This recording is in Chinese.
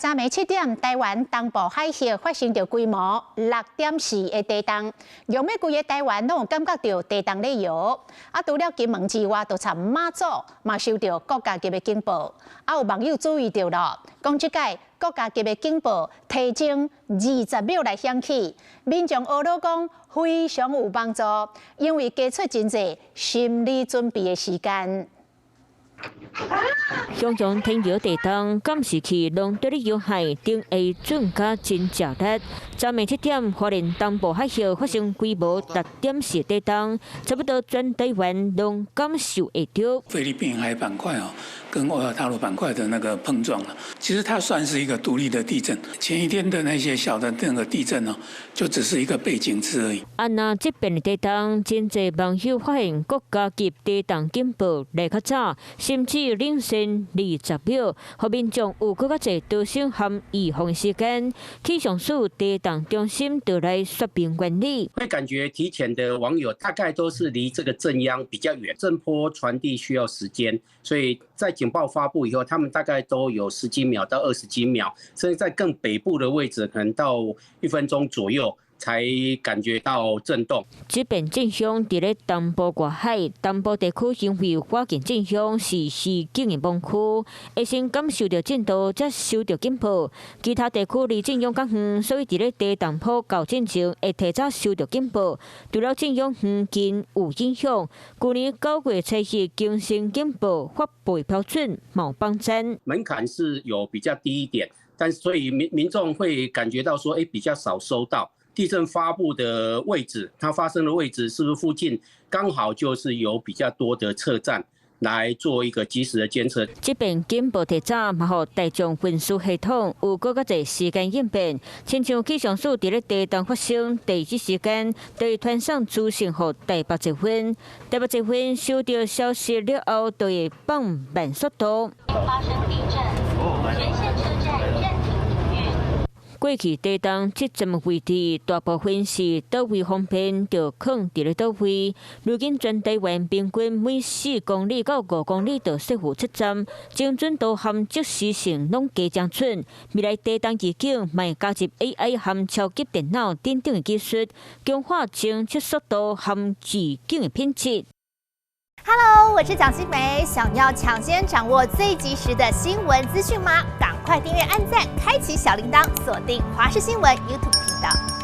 昨暝7点，台湾东部海峡发生着规模6.4的地震，让每规个台湾拢有感觉到地动咧摇。除了金门之外，就差马祖嘛受到国家级的警报。有网友注意到了，讲即届国家级的警报提前20秒来响起，民众学到讲非常有帮助，因为加出真侪心理准备的时间。 想象天摇地动，监视器拢对你有害，定会准甲真热力。昨暝7点，花莲东部海峡发生规模6.4地动，差不多全台湾拢感受会到。菲律宾海板块跟欧亚大陆板块的那个碰撞其实它算是一个独立的地震。前一天的那些小的那个地震就只是一个背景词而已。那这边的地动，真侪网友发现国家级地动警报来较早。 甚至领先20秒，互民众有更加侪逃生和预防时间。气象署地动中心就来说明原理。会感觉提前的网友大概都是离这个震央比较远，震波传递需要时间，所以在警报发布以后，他们大概都有10几秒到20几秒，甚至在更北部的位置，可能到1分钟左右。 才感觉到震动。这边震央伫咧东部外海，东部地区因为华近震央是市境的盲区，会先感受到震度，才收到警报。其他地区离震央较远，所以伫咧地动波到震前会提早收到警报。除了震央远近有影响，去年9月初日更新警报发布标准冇帮衬。门槛是有比较低一点，但所以民众会感觉到说，比较少收到。 地震发布的位置，它发生的位置是不是附近刚好就是有比较多的测站来做一个及时的监测？这边警报提早，嘛互大众运输系统有更加侪时间应变。亲像气象署伫咧地动发生第一时间，就会传送资讯给台北集分。台北集分收到消息了后，就会放慢速度。发生地震，全线车站暂停营运。 过去地动这阵位置，大部分是倒位方便就放伫咧倒位。如今全台湾平均每4公里到5公里就设有7站，精准度和即时性拢加强出。未来地动预警，卖加入 AI 和超级电脑等等的技术，强化侦测速度和预警的品质。 Hello， 我是蒋欣梅。想要抢先掌握最及时的新闻资讯吗？赶快订阅、按赞、开启小铃铛，锁定华视新闻 YouTube 频道。